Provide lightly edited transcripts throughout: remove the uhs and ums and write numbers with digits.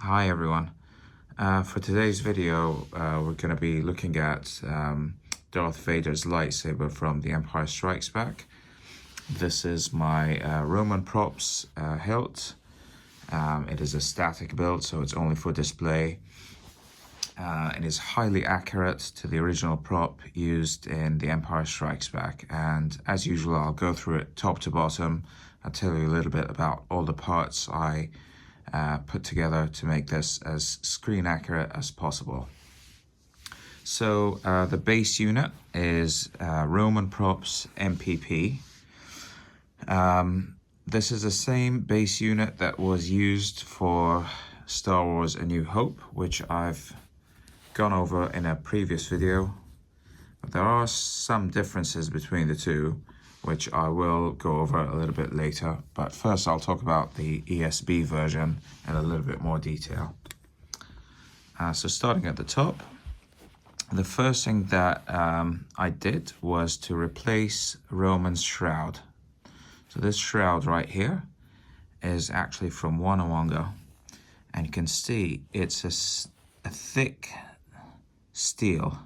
Hi everyone. For today's video, we're going to be looking at Darth Vader's lightsaber from The Empire Strikes Back. This is my Roman Props hilt. It is a static build, so it's only for display. It is highly accurate to the original prop used in The Empire Strikes Back, and as usual I'll go through it top to bottom. I'll tell you a little bit about all the parts I put together to make this as screen accurate as possible. So the base unit is Roman Props MPP. This is the same base unit that was used for Star Wars A New Hope, which I've gone over in a previous video. But there are some differences between the two, which I will go over a little bit later. But first I'll talk about the ESB version in a little bit more detail. So starting at the top, the first thing that I did was to replace Roman's shroud. So this shroud right here is actually from Wannawanga, and you can see it's a thick steel.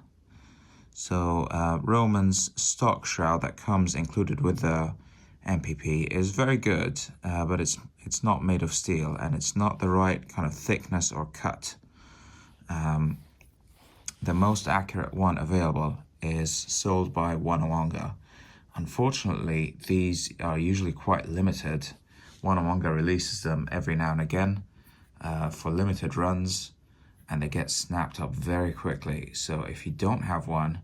So Roman's stock shroud that comes included with the MPP is very good, but it's not made of steel, and it's not the right kind of thickness or cut. The most accurate one available is sold by Wannawanga. Unfortunately, these are usually quite limited. Wannawanga releases them every now and again for limited runs, and they get snapped up very quickly. So if you don't have one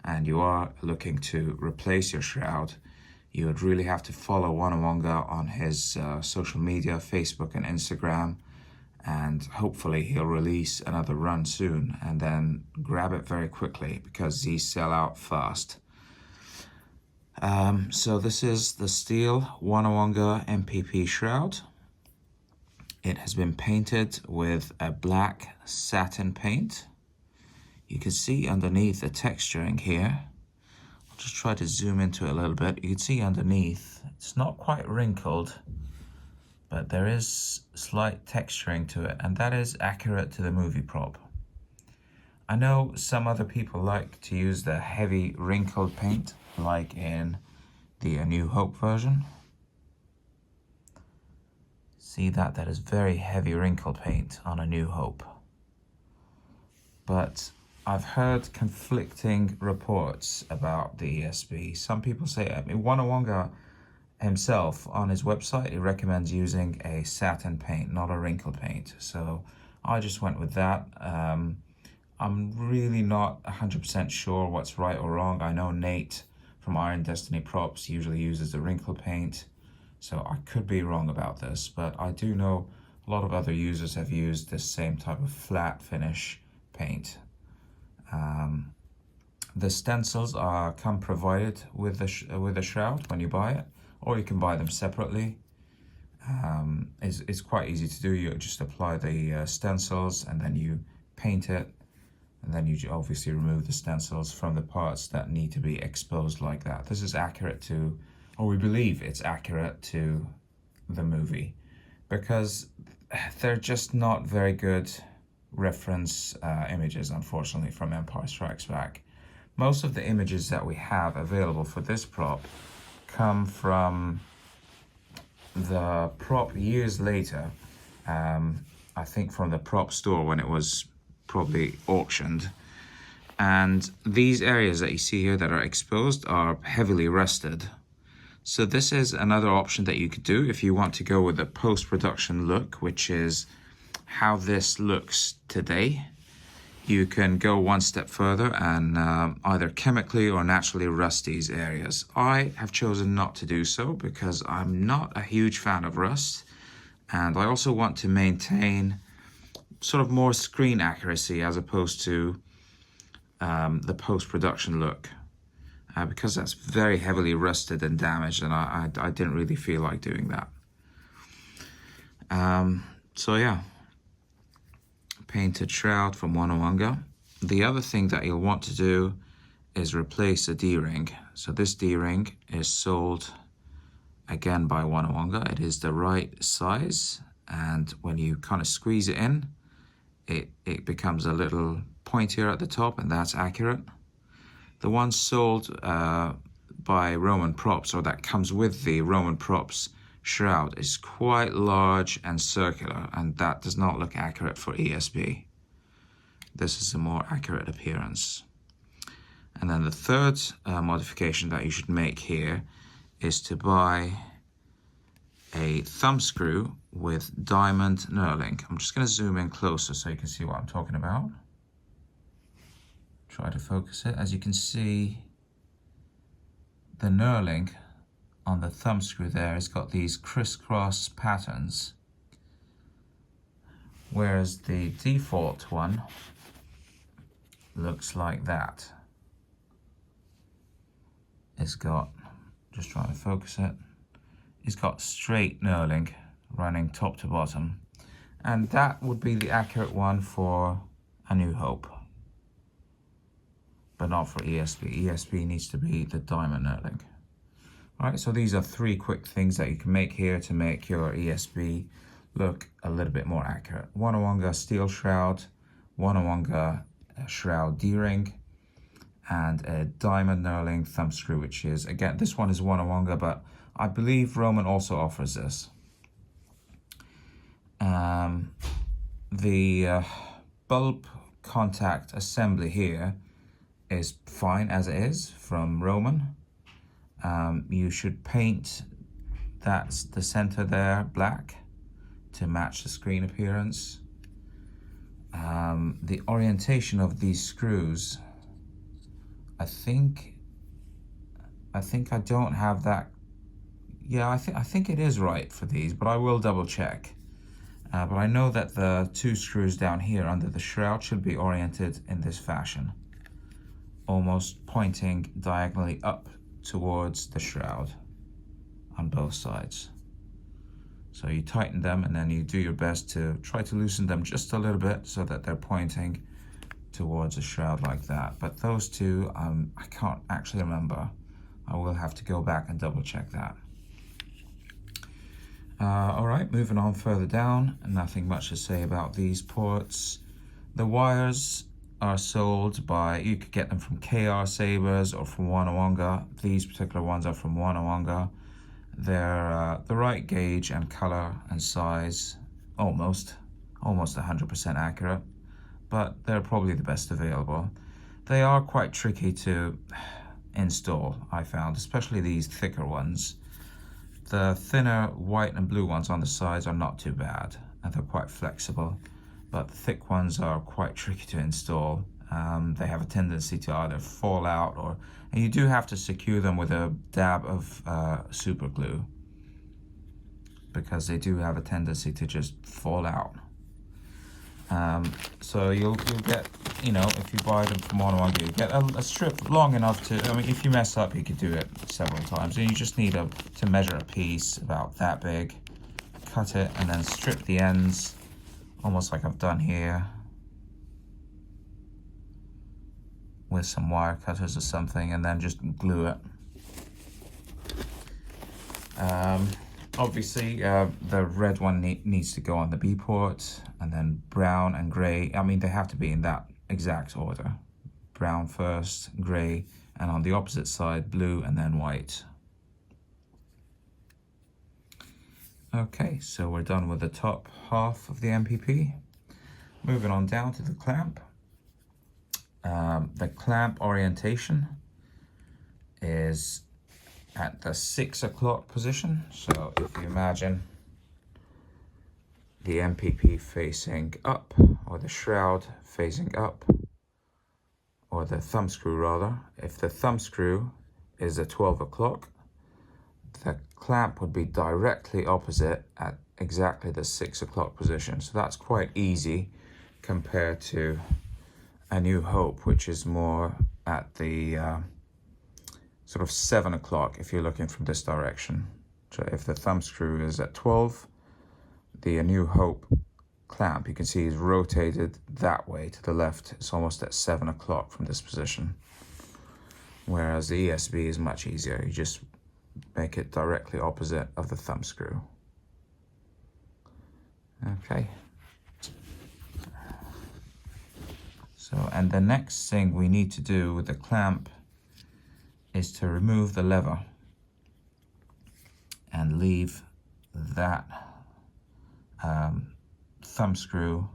and you are looking to replace your shroud, you would really have to follow Wannawanga on his social media, Facebook and Instagram, and hopefully he'll release another run soon, and then grab it very quickly because these sell out fast. So this is the steel Wannawanga MPP shroud. It has been painted with a black satin paint. You can see underneath the texturing here. I'll just try to zoom into it a little bit. You can see underneath, it's not quite wrinkled, but there is slight texturing to it, and that is accurate to the movie prop. I know some other people like to use the heavy wrinkled paint, like in the A New Hope version. See that? That is very heavy wrinkled paint on A New Hope. But I've heard conflicting reports about the ESB. Some people say, I mean, Wannawanga himself on his website, he recommends using a satin paint, not a wrinkle paint. So I just went with that. I'm really not 100% sure what's right or wrong. I know Nate from Iron Destiny Props usually uses the wrinkle paint, so I could be wrong about this, but I do know a lot of other users have used this same type of flat finish paint. The stencils come provided with the shroud when you buy it, or you can buy them separately. It's quite easy to do. You just apply the stencils and then you paint it, and then you obviously remove the stencils from the parts that need to be exposed like that. This is accurate to, or we believe it's accurate to, the movie, because they're just not very good reference images, unfortunately, from Empire Strikes Back. Most of the images that we have available for this prop come from the prop years later, I think from the prop store when it was probably auctioned. And these areas that you see here that are exposed are heavily rusted. So this is another option that you could do if you want to go with a post-production look, which is how this looks today. You can go one step further and either chemically or naturally rust these areas. I have chosen not to do so because I'm not a huge fan of rust, and I also want to maintain sort of more screen accuracy as opposed to the post-production look, because that's very heavily rusted and damaged, and I didn't really feel like doing that. So yeah, painted shroud from Wannawanga. The other thing that you'll want to do is replace the D-ring. So this D-ring is sold again by Wannawanga. It is the right size, and when you kind of squeeze it in, it becomes a little pointier at the top, and that's accurate. The one sold by Roman Props, or that comes with the Roman Props shroud, is quite large and circular, and that does not look accurate for ESB. This is a more accurate appearance. And then the third modification that you should make here is to buy a thumb screw with diamond knurling. I'm just going to zoom in closer so you can see what I'm talking about. Try to focus it. As you can see, the knurling on the thumb screw there has got these crisscross patterns, whereas the default one looks like that. It's got, just trying to focus it, it's got straight knurling running top to bottom, and that would be the accurate one for A New Hope, but not for ESB. ESB needs to be the diamond knurling. All right, so these are three quick things that you can make here to make your ESB look a little bit more accurate. Wannawanga steel shroud, Wannawanga shroud D-ring, and a diamond knurling thumb screw, which is, again, this one is Wannawanga, but I believe Roman also offers this. The bulb contact assembly here is fine as it is from Roman. You should paint that's the center there black to match the screen appearance. The orientation of these screws, I think I don't have that. Yeah, I think it is right for these, but I will double check. But I know that the two screws down here under the shroud should be oriented in this fashion, almost pointing diagonally up towards the shroud on both sides. So you tighten them, and then you do your best to try to loosen them just a little bit so that they're pointing towards a shroud like that. But those two, I can't actually remember. I will have to go back and double check that. All right, moving on further down, nothing much to say about these ports. The wires are sold by, you could get them from KR Sabers or from Wannawanga. These particular ones are from Wannawanga. They're the right gauge and color and size, almost 100% accurate, but they're probably the best available. They are quite tricky to install, I found, especially these thicker ones. The thinner white and blue ones on the sides are not too bad, and they're quite flexible, but the thick ones are quite tricky to install. They have a tendency to either fall out, and you do have to secure them with a dab of super glue, because they do have a tendency to just fall out. So you'll get, if you buy them from Wannawanga, you get a strip long enough to, if you mess up, you could do it several times. And you just need to measure a piece about that big, cut it, and then strip the ends, almost like I've done here, with some wire cutters or something, and then just glue it. Obviously, the red one needs to go on the B port, and then brown and gray. They have to be in that exact order. Brown first, gray, and on the opposite side, blue, and then white. Okay, so we're done with the top half of the MPP. Moving on down to the clamp. The clamp orientation is at the 6 o'clock position. So if you imagine the MPP facing up, or the shroud facing up, or the thumb screw rather, if the thumb screw is at 12 o'clock, the clamp would be directly opposite at exactly the 6 o'clock position. So that's quite easy compared to A New Hope, which is more at the sort of 7 o'clock if you're looking from this direction. So if the thumb screw is at 12, the A New Hope clamp, you can see, is rotated that way to the left. It's almost at 7 o'clock from this position. Whereas the ESB is much easier. You just make it directly opposite of the thumb screw. Okay. So, and the next thing we need to do with the clamp is to remove the lever and leave that thumb screw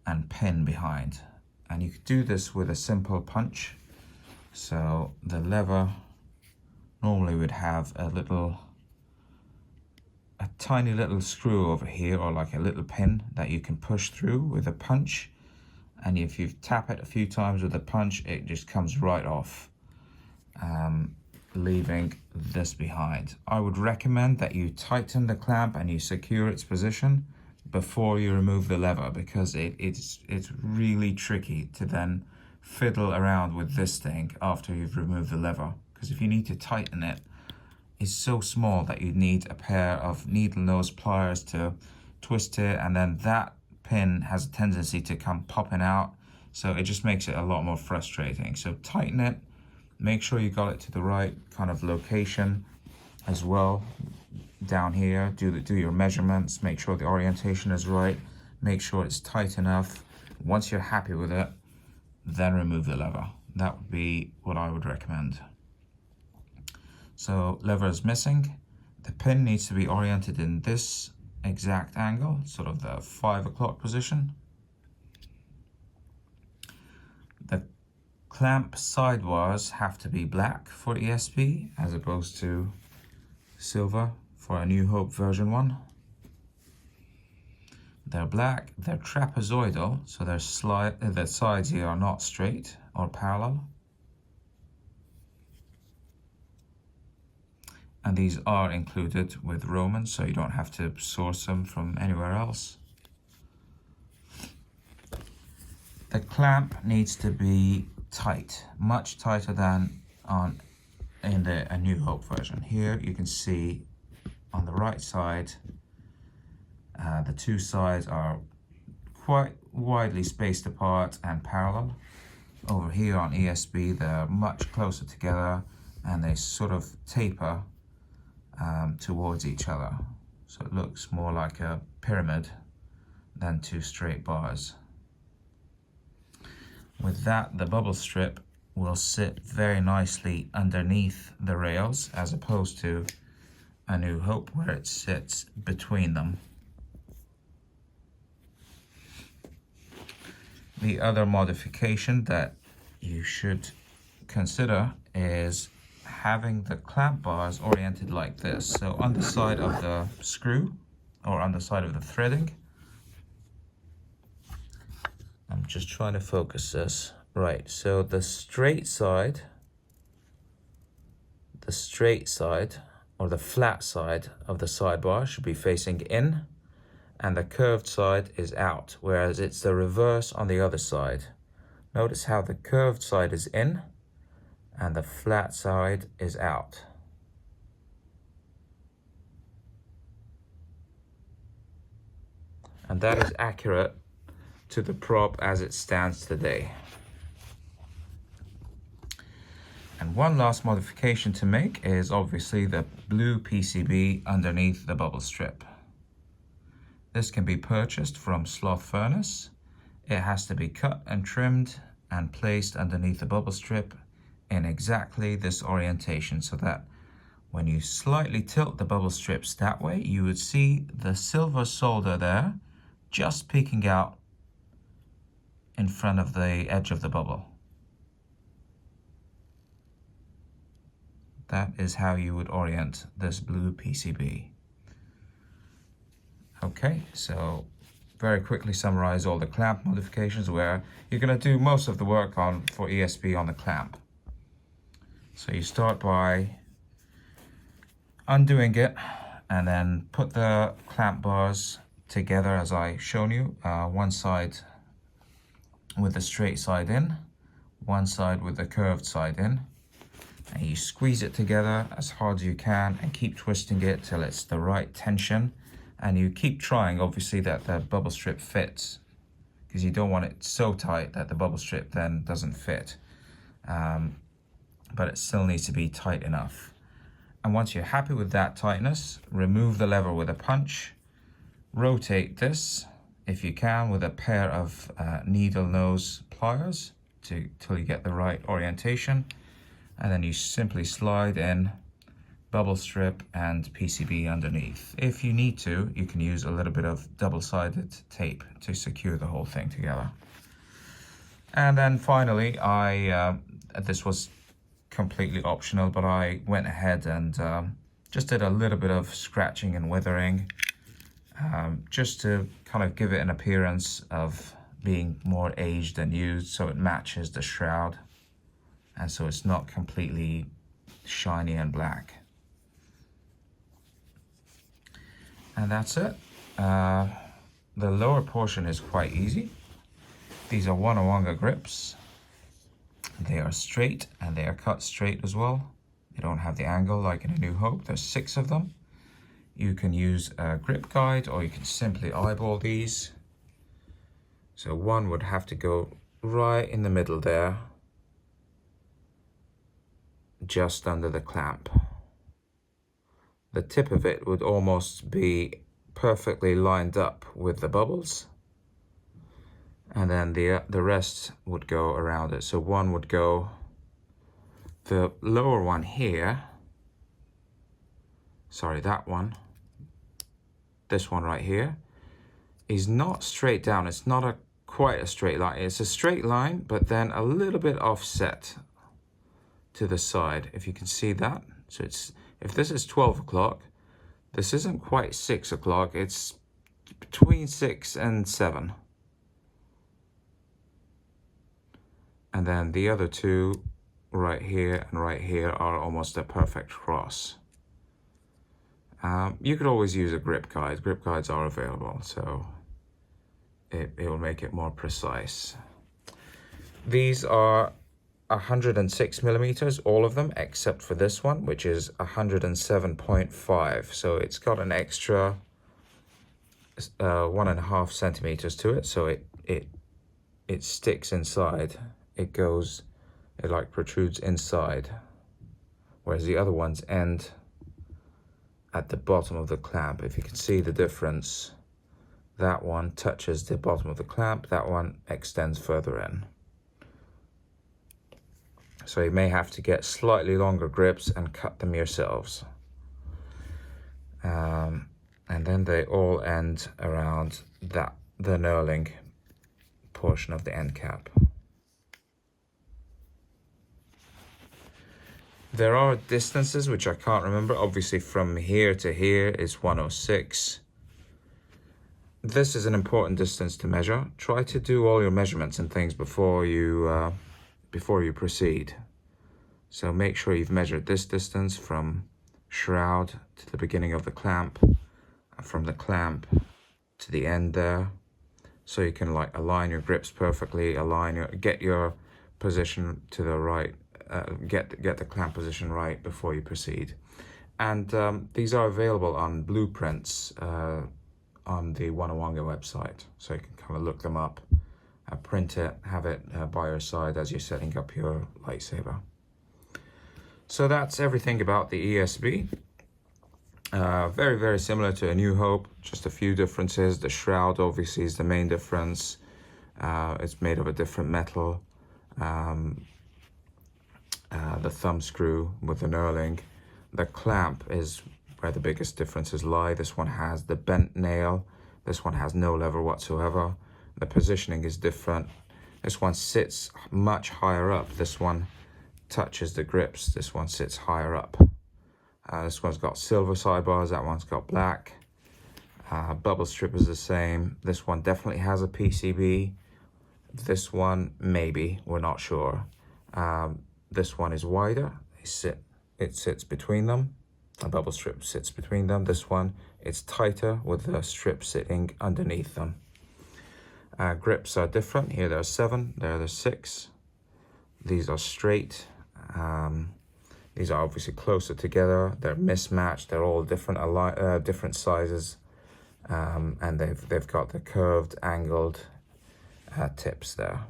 and pin behind. And you could do this with a simple punch. So the lever normally would have a tiny little screw over here, or like a little pin that you can push through with a punch. And if you tap it a few times with a punch, it just comes right off, leaving this behind. I would recommend that you tighten the clamp and you secure its position before you remove the lever, because it's really tricky to then fiddle around with this thing after you've removed the lever. Because if you need to tighten it, it's so small that you need a pair of needle nose pliers to twist it, and then that pin has a tendency to come popping out, so it just makes it a lot more frustrating. So tighten it, make sure you got it to the right kind of location as well. Down here, do your measurements, make sure the orientation is right, make sure it's tight enough. Once you're happy with it, then remove the lever. That would be what I would recommend. So lever is missing. The pin needs to be oriented in this exact angle, sort of the 5 o'clock position. The clamp sidebars have to be black for ESB as opposed to silver for a New Hope version 1. They're black, they're trapezoidal, so the sides here are not straight or parallel. And these are included with Roman, so you don't have to source them from anywhere else. The clamp needs to be tight, much tighter than in a New Hope version. Here you can see on the right side, the two sides are quite widely spaced apart and parallel. Over here on ESB, they're much closer together and they sort of taper towards each other. So it looks more like a pyramid than two straight bars. With that, the bubble strip will sit very nicely underneath the rails, as opposed to a New Hope where it sits between them. The other modification that you should consider is having the clamp bars oriented like this. So on the side of the screw, or on the side of the threading, I'm just trying to focus this. Right, so the straight side, or the flat side of the sidebar should be facing in, and the curved side is out, whereas it's the reverse on the other side. Notice how the curved side is in and the flat side is out. And that is accurate to the prop as it stands today. And one last modification to make is obviously the blue PCB underneath the bubble strip. This can be purchased from Slothfurnace. It has to be cut and trimmed and placed underneath the bubble strip in exactly this orientation, so that when you slightly tilt the bubble strips that way, you would see the silver solder there just peeking out in front of the edge of the bubble. That is how you would orient this blue PCB. Okay, so very quickly summarize all the clamp modifications where you're going to do most of the work for ESB on the clamp. So you start by undoing it and then put the clamp bars together as I shown you, one side with the straight side in, one side with the curved side in, and you squeeze it together as hard as you can and keep twisting it till it's the right tension. And you keep trying, obviously, that the bubble strip fits, because you don't want it so tight that the bubble strip then doesn't fit. But it still needs to be tight enough. And once you're happy with that tightness, remove the lever with a punch, rotate this if you can, with a pair of needle nose pliers till you get the right orientation, and then you simply slide in bubble strip and PCB underneath. If you need to, you can use a little bit of double-sided tape to secure the whole thing together. And then finally, this was completely optional, but I went ahead and just did a little bit of scratching and weathering, just to kind of give it an appearance of being more aged and used, so it matches the shroud, and so it's not completely shiny and black. And that's it. The lower portion is quite easy. These are Wannawanga grips. They are straight and they are cut straight as well. They don't have the angle like in A New Hope. There's 6 of them. You can use a grip guide, or you can simply eyeball these. So one would have to go right in the middle there, just under the clamp. The tip of it would almost be perfectly lined up with the bubbles, and then the rest would go around it. So one would go, the lower one here, sorry, that one, this one right here, is not straight down. It's not quite a straight line. It's a straight line, but then a little bit offset to the side, if you can see that. So it's, if this is 12 o'clock, this isn't quite 6 o'clock, it's between 6 and 7. And then the other two, right here and right here, are almost a perfect cross. You could always use a grip guide. Grip guides are available, so it will make it more precise. These are 106 millimeters, all of them, except for this one, which is 107.5. So it's got an extra 1.5 centimeters to it, so it sticks inside. It like protrudes inside, whereas the other ones end at the bottom of the clamp. If you can see the difference, that one touches the bottom of the clamp, that one extends further in. So you may have to get slightly longer grips and cut them yourselves. And then they all end around the knurling portion of the end cap. There are distances which I can't remember. Obviously from here to here is 106. This is an important distance to measure. Try to do all your measurements and things before you proceed. So make sure you've measured this distance from shroud to the beginning of the clamp, and from the clamp to the end there, so you can like align your grips perfectly, get your position to the right, get the clamp position right before you proceed. And these are available on blueprints on the Wannawanga website, so you can kind of look them up, print it, have it by your side as you're setting up your lightsaber. So that's everything about the ESB. Very, very similar to A New Hope, just a few differences. The shroud obviously is the main difference. It's made of a different metal. The thumb screw with the knurling. The clamp is where the biggest differences lie. This one has the bent nail. This one has no lever whatsoever. The positioning is different. This one sits much higher up. This one touches the grips. This one sits higher up. This one's got silver sidebars. That one's got black. Bubble strip is the same. This one definitely has a PCB. This one, maybe. We're not sure. This one is wider. It sits between them. A bubble strip sits between them. This one, it's tighter with the strip sitting underneath them. Grips are different. Here there are 7. There are 6. These are straight. These are obviously closer together. They're mismatched. They're all different sizes, and they've got the curved, angled tips there.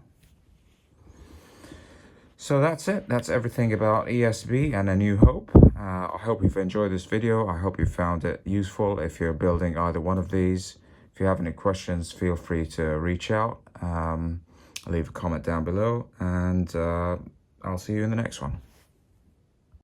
So that's it. That's everything about ESB and A New Hope. I hope you've enjoyed this video. I hope you found it useful if you're building either one of these. If you have any questions, feel free to reach out. Leave a comment down below, and I'll see you in the next one.